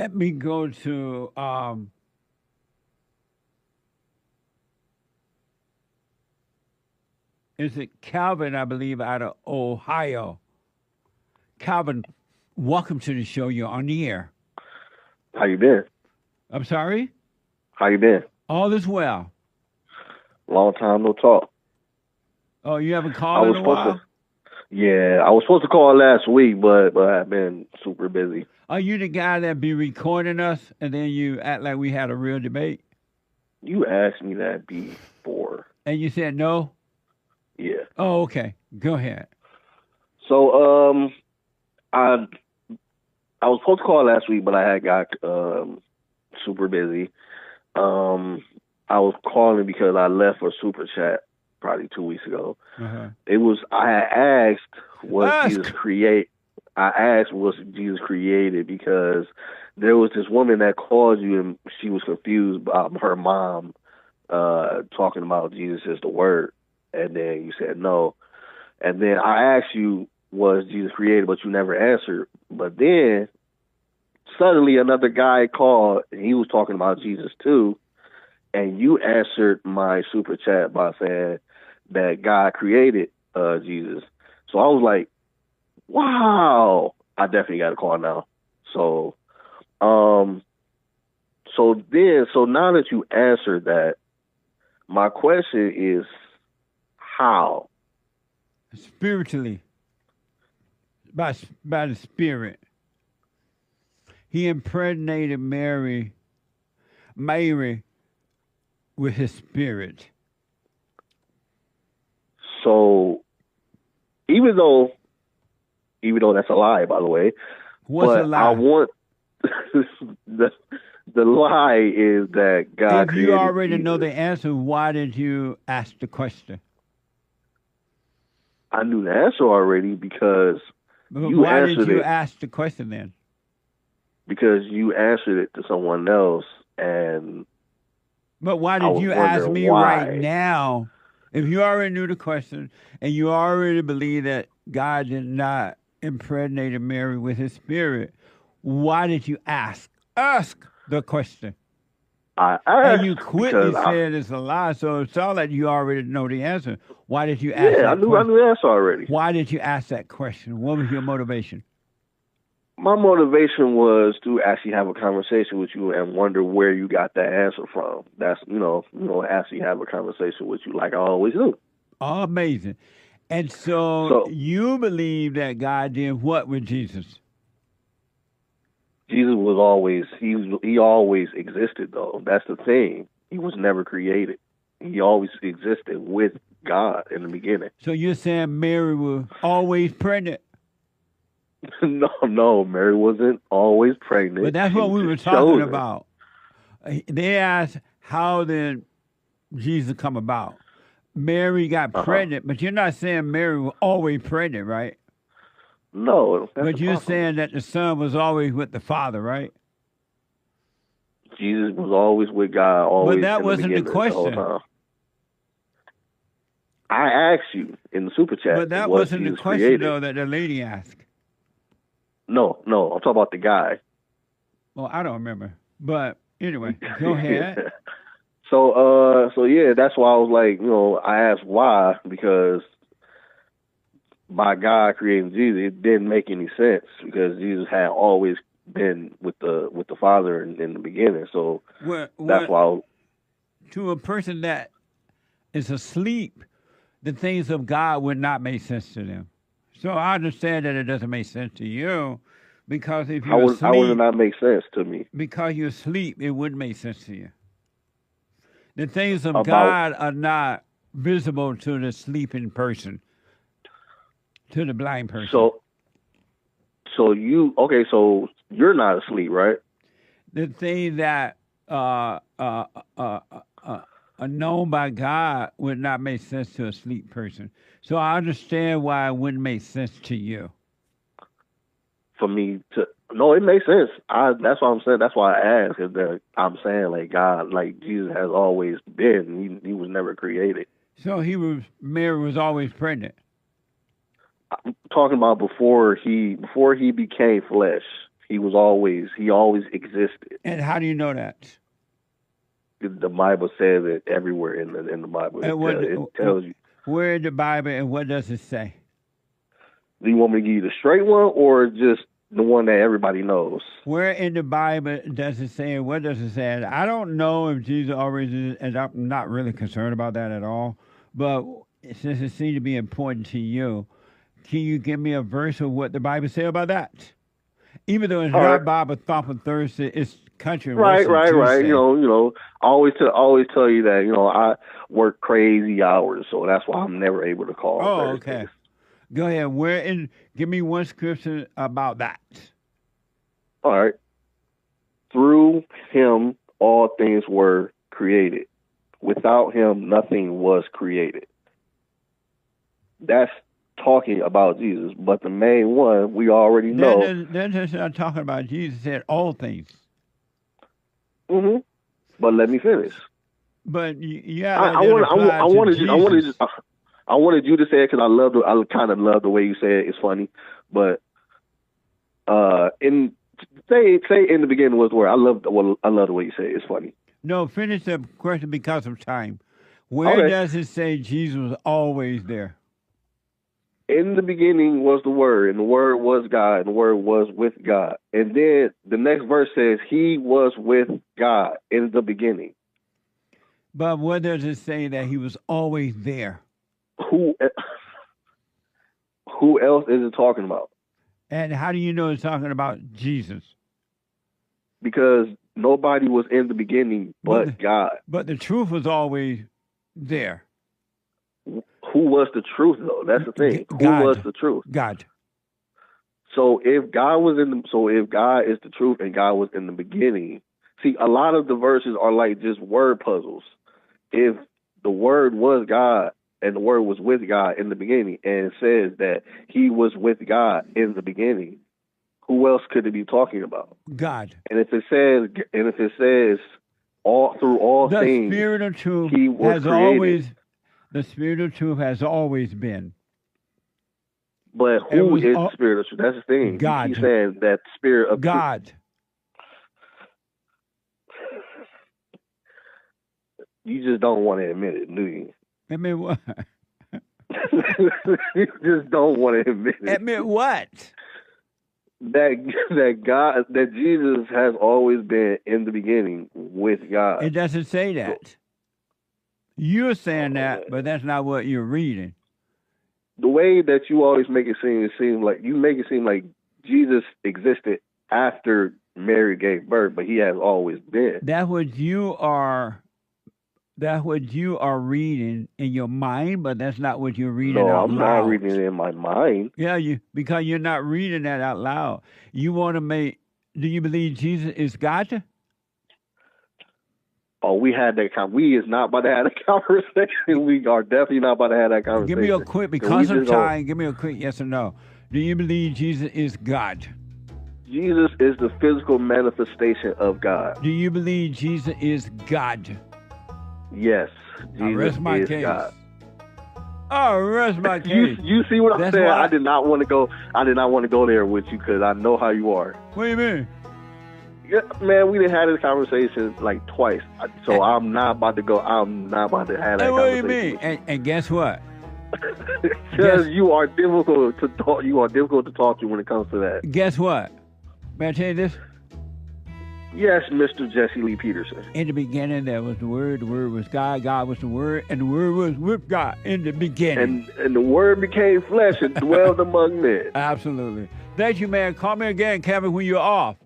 Let me go to is it Calvin, I believe, out of Ohio. Calvin, welcome to the show. You're on the air. How you been? I'm sorry? How you been? All is well. Long time no talk. Oh, you haven't I called in was a supposed while? to, yeah, I was supposed to call last week, but I've been super busy. Are you the guy that be recording us and then you act like we had a real debate? You asked me that before. And you said no? Yeah. Oh, okay. Go ahead. So I I was supposed to call last week, but I had got super busy. I was calling because I left for super chat probably 2 weeks ago. Uh-huh. It was I had Ask. I asked was Jesus created because there was this woman that called you and she was confused about her mom talking about Jesus as the word, and then you said no. And then I asked you was Jesus created, but you never answered. But then suddenly another guy called and he was talking about Jesus too, and you answered my super chat by saying that God created Jesus. So I was like, wow, I definitely got a call now. So, so now that you answered that, my question is how? Spiritually. By the Spirit. He impregnated Mary with his spirit. So even though that's a lie, by the way, What's a but lie? I want the lie is that God If created you already Jesus. know the answer, why did you ask the question? I knew the answer already because But you why did answered you it ask the question then? because you answered it to someone else, and But why I did was you ask wondering me right why. now? If you already knew the question and you already believe that God did not impregnate Mary with his spirit, why did you ask? Ask the question. I And asked you quickly because said it's a lie, so it sounds like you already know the answer. Why did you ask I that knew question? the answer already. Why did you ask that question? What was your motivation? My motivation was to actually have a conversation with you and wonder where you got that answer from. That's actually have a conversation with you like I always do. Amazing. And so So you believe that God did what with Jesus? Jesus was always he always existed though. That's the thing. He was never created. He always existed with God in the beginning. So you're saying Mary was always pregnant? No, Mary wasn't always But pregnant. that's She what was we were just talking chosen. about. They asked, how did Jesus come about? Mary got Uh-huh. pregnant, but you're not saying Mary was always pregnant, right? No, that's But you're impossible. saying that the son was always with the father, right? Jesus was always with God, But always that in the wasn't the beginning, the whole question. time. I asked you in the super chat, But that was wasn't the Jesus question, created? though, that the lady asked. No, I'm talking about the guy. Well, I don't remember. But anyway, go ahead. So yeah, that's why I was like, I asked why because by God creating Jesus, it didn't make any sense because Jesus had always been with the Father in the beginning. So that's What why. to a person that is asleep, the things of God would not make sense to them. So I understand that it doesn't make sense to you because if you're How would it asleep, not make sense to me because you're asleep, it wouldn't make sense to you. The things of about? God are not visible to the sleeping person, to the blind person. So so you're not asleep, right? The things that uh, uh, uh, uh, are known by God would not make sense to a sleep person. So I understand why it wouldn't make sense to you. For me to no, it makes sense. That's what I'm saying. That's why I asked. Is that I'm saying like God, like Jesus has always been. He was never created. So Mary was always pregnant. I'm talking about before he became flesh. He always existed. And how do you know that? The Bible says it everywhere in the Bible. It tells you. Where in the Bible, and what does it say? Do you want me to give you the straight one or just the one that everybody knows? Where in the Bible does it say, and what does it say? I don't know if Jesus always is, and I'm not really concerned about that at all. But since it seems to be important to you, can you give me a verse of what the Bible says about that? Even though it's All not right. Bible thumping Thursday, it's country and Right. Western Tuesday. You know. I always tell you that I work crazy hours, so that's why I'm never able to call. Oh, Thursdays. okay. Go ahead. Give me one scripture about that. All right. Through him, all things were created. Without him, nothing was created. That's talking about Jesus, but the main one we already know. That's not talking about Jesus. It said all things. Mm-hmm. But let me finish. But yeah, I wanted you to say it because I kind of love the way you say it. It's funny, but say in the beginning was the word. I love the way you say it. It's funny. No, finish the question because of time. Where does it say Jesus was always there? In the beginning was the Word, and the Word was God, and the Word was with God. And then the next verse says, He was with God in the beginning. But what does it say that He was always there? Who else is it talking about? And how do you know it's talking about Jesus? Because nobody was in the beginning but God. But the truth was always there. Who was the truth, though? That's the thing. God. Who was the truth? God. So if God is the truth and God was in the beginning, see, a lot of the verses are like just word puzzles. If the Word was God and the Word was with God in the beginning, and it says that He was with God in the beginning, who else could it be talking about? God. And if it says all through all the things, Spirit of truth He was has created. always. The Spirit of truth has always been. But who is the Spirit of truth? That's the thing. God. He's saying that Spirit of God. truth. You just don't want to admit it, do you? Admit what? You just don't want to admit it. Admit what? That Jesus has always been in the beginning with God. It doesn't say that. You're saying that, but that's not what you're reading. The way that you always make it seem like you make it seem like Jesus existed after Mary gave birth, but He has always been. That's what you are reading in your mind, but that's not what you're reading out loud. No, I'm not reading it in my mind. Yeah, because you're not reading that out loud. You want to make. Do you believe Jesus is God? Oh, we had that. We is not about to have that conversation. We are definitely not about to have that conversation. Give me a quick, because of time. Give me a quick yes or no. Do you believe Jesus is God? Jesus is the physical manifestation of God. Do you believe Jesus is God? Yes, Jesus is case. God. Oh, rest my case. You see what I'm saying? I did not want to go. I did not want to go there with you because I know how you are. What do you mean? Yeah, man, we done had this conversation like twice, so I'm not about to go. I'm not about to have that conversation. What do you mean? And guess what? Because you are difficult to talk. You are difficult to talk to when it comes to that. Guess what? May I tell you this? Yes, Mr. Jesse Lee Peterson. In the beginning, there was the Word was God, God was the Word, and the Word was with God in the beginning. And the Word became flesh and dwelled among men. Absolutely. Thank you, man. Call me again, Kevin, when you're off.